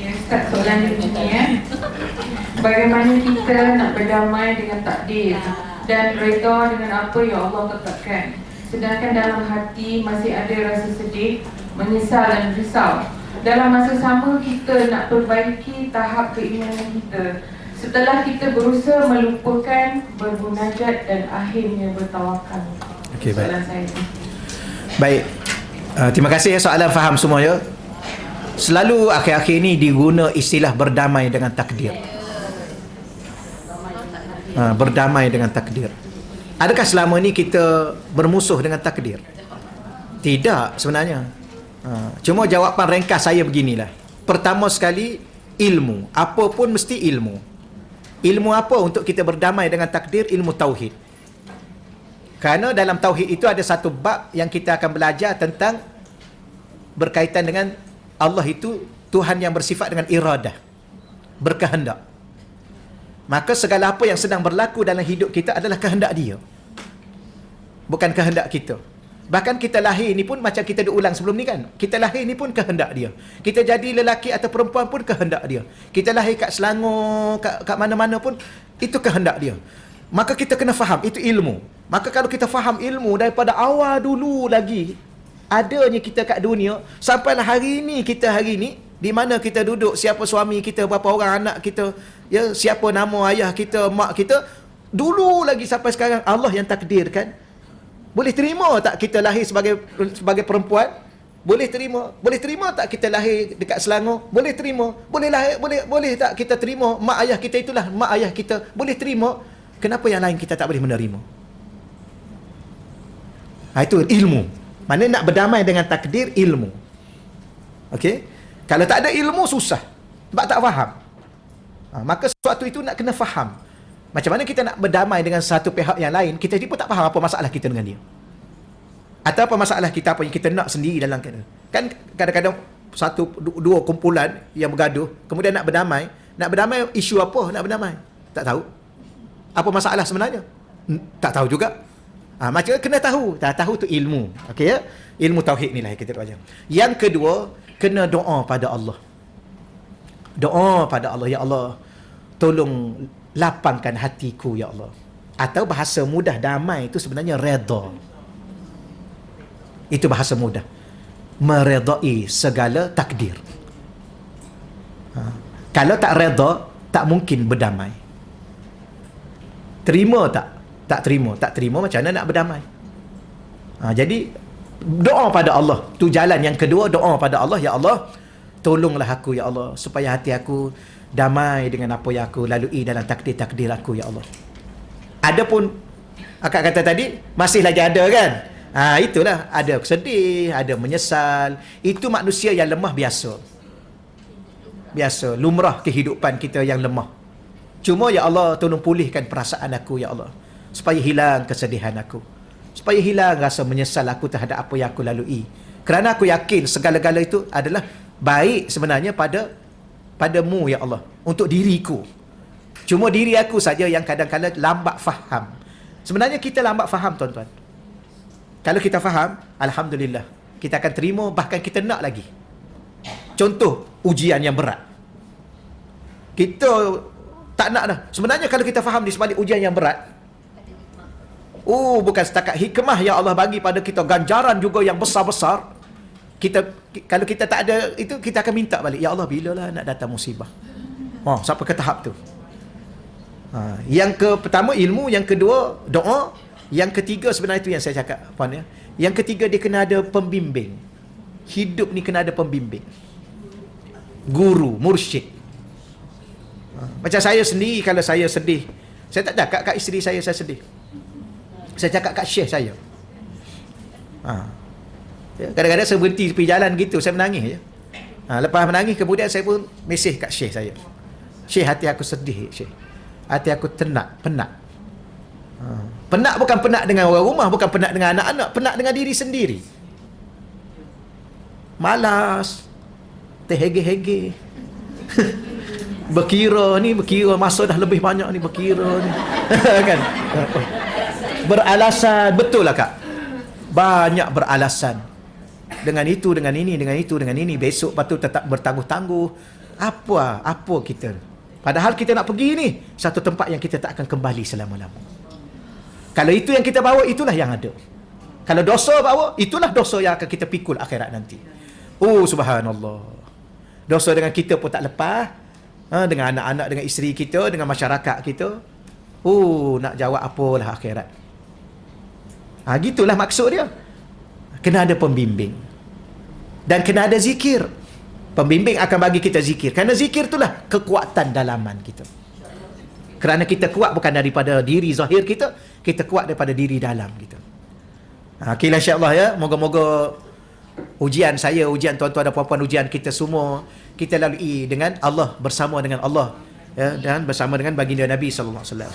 Ya, Ustaz, soalan ini ya. Bagaimana kita nak berdamai dengan takdir dan redha dengan apa yang Allah tetapkan, sedangkan dalam hati masih ada rasa sedih, menyesal dan risau. Dalam masa sama kita nak perbaiki tahap keimanan kita setelah kita berusaha melupakan, bermunajat dan akhirnya bertawakal. Okey, baik. Soalan saya. Baik. Terima kasih ya, soalan faham semua ya. Selalu akhir-akhir ini diguna istilah berdamai dengan takdir. Berdamai dengan takdir. Adakah selama ini kita bermusuh dengan takdir? Tidak sebenarnya. Cuma jawapan ringkas saya beginilah. Pertama sekali, ilmu. Apa pun mesti ilmu. Ilmu apa untuk kita berdamai dengan takdir? Ilmu tauhid. Kerana dalam tauhid itu ada satu bab yang kita akan belajar tentang berkaitan dengan Allah itu Tuhan yang bersifat dengan iradah, berkehendak. Maka segala apa yang sedang berlaku dalam hidup kita adalah kehendak Dia, bukan kehendak kita. Bahkan kita lahir ni pun macam kita dah ulang sebelum ni kan, kita lahir ni pun kehendak Dia. Kita jadi lelaki atau perempuan pun kehendak Dia. Kita lahir kat Selangor, kat mana-mana pun itu kehendak Dia. Maka kita kena faham itu ilmu. Maka kalau kita faham ilmu daripada awal dulu lagi adanya kita kat dunia sampailah hari ini, kita hari ini di mana kita duduk, siapa suami kita, berapa orang anak kita, ya, siapa nama ayah kita, mak kita, dulu lagi sampai sekarang Allah yang takdirkan. Boleh terima tak kita lahir sebagai perempuan? Boleh terima tak kita lahir dekat Selangor? Boleh terima. Boleh tak kita terima mak ayah kita itulah mak ayah kita? Boleh terima. Kenapa yang lain kita tak boleh menerima? Itu ilmu. Mana nak berdamai dengan takdir, ilmu. Okey? Kalau tak ada ilmu, susah. Sebab tak faham. Maka sesuatu itu nak kena faham. Macam mana kita nak berdamai dengan satu pihak yang lain, kita pun tak faham apa masalah kita dengan dia. Atau apa masalah kita, apa yang kita nak sendiri dalam kita. Kan kadang-kadang satu, dua kumpulan yang bergaduh, kemudian nak berdamai isu apa nak berdamai? Tak tahu. Apa masalah sebenarnya? Tak tahu juga. Macam kena tahu. Tak tahu tu ilmu. Okey ya? Ilmu tauhid ni lah yang kita belajar. Yang kedua, kena doa pada Allah. Doa pada Allah, ya Allah, tolong lapangkan hatiku ya Allah. Atau bahasa mudah damai itu sebenarnya redha. Itu bahasa mudah. Meredai segala takdir. Kalau tak redha, tak mungkin berdamai. Terima tak? Tak terima macam mana nak berdamai? Jadi doa pada Allah. Tu jalan yang kedua, doa pada Allah, ya Allah, tolonglah aku ya Allah supaya hati aku damai dengan apa yang aku lalui dalam takdir-takdir aku ya Allah. Adapun akak kata tadi masih lagi ada kan? Itulah, ada sedih, ada menyesal. Itu manusia yang lemah biasa. Lumrah kehidupan kita yang lemah. Cuma ya Allah, tolong pulihkan perasaan aku ya Allah, supaya hilang kesedihan aku, supaya hilang rasa menyesal aku terhadap apa yang aku lalui. Kerana aku yakin segala-gala itu adalah baik sebenarnya padamu ya Allah, untuk diriku. Cuma diri aku saja yang kadang-kadang lambat faham. Sebenarnya kita lambat faham tuan-tuan. Kalau kita faham, alhamdulillah, kita akan terima, bahkan kita nak lagi. Contoh ujian yang berat, kita tak nak dah. Sebenarnya kalau kita faham di sebalik ujian yang berat, bukan setakat hikmah yang Allah bagi pada kita, ganjaran juga yang besar-besar. Kalau kita tak ada itu, kita akan minta balik, ya Allah, bilalah nak datang musibah. Sampai ke tahap tu. Yang pertama ilmu, yang kedua doa, yang ketiga sebenarnya itu yang saya cakap, puan ya. Yang ketiga, dia kena ada pembimbing. Hidup ni kena ada pembimbing. Guru, mursyid. Macam saya sendiri, kalau saya sedih, saya tak cakap kat isteri saya sedih. Saya cakap kat syekh saya. Kadang-kadang saya berhenti tepi jalan gitu, saya menangis je. Lepas menangis, kemudian saya pun mesej kat syekh saya. Syekh, hati aku sedih, syekh. Hati aku penat. Penat bukan penat dengan orang rumah, bukan penat dengan anak-anak, penat dengan diri sendiri. Malas, terhege-hege. Berkira masa dah lebih banyak ni, berkira ni. Kan? Beralasan, betul lah kak. Banyak beralasan. Dengan itu, dengan ini, dengan itu, dengan ini. Besok patut tetap bertangguh-tangguh. Apa kita? Padahal kita nak pergi ni satu tempat yang kita tak akan kembali selama-lama. Kalau itu yang kita bawa, itulah yang ada. Kalau dosa bawa, itulah dosa yang akan kita pikul akhirat nanti. Oh, subhanallah. Dosa dengan kita pun tak lepas. Dengan anak-anak, dengan isteri kita, dengan masyarakat kita. Oh, nak jawab apalah akhirat. Gitulah maksud dia. Kena ada pembimbing. Dan kena ada zikir. Pembimbing akan bagi kita zikir. Kerana zikir itulah kekuatan dalaman kita. Kerana kita kuat bukan daripada diri zahir kita, kita kuat daripada diri dalam kita. Okeylah, insya-Allah ya. Moga-moga ujian saya, ujian tuan-tuan dan puan-puan, ujian kita semua kita lalui dengan Allah, bersama dengan Allah, ya, dan bersama dengan baginda Nabi sallallahu alaihi wasallam.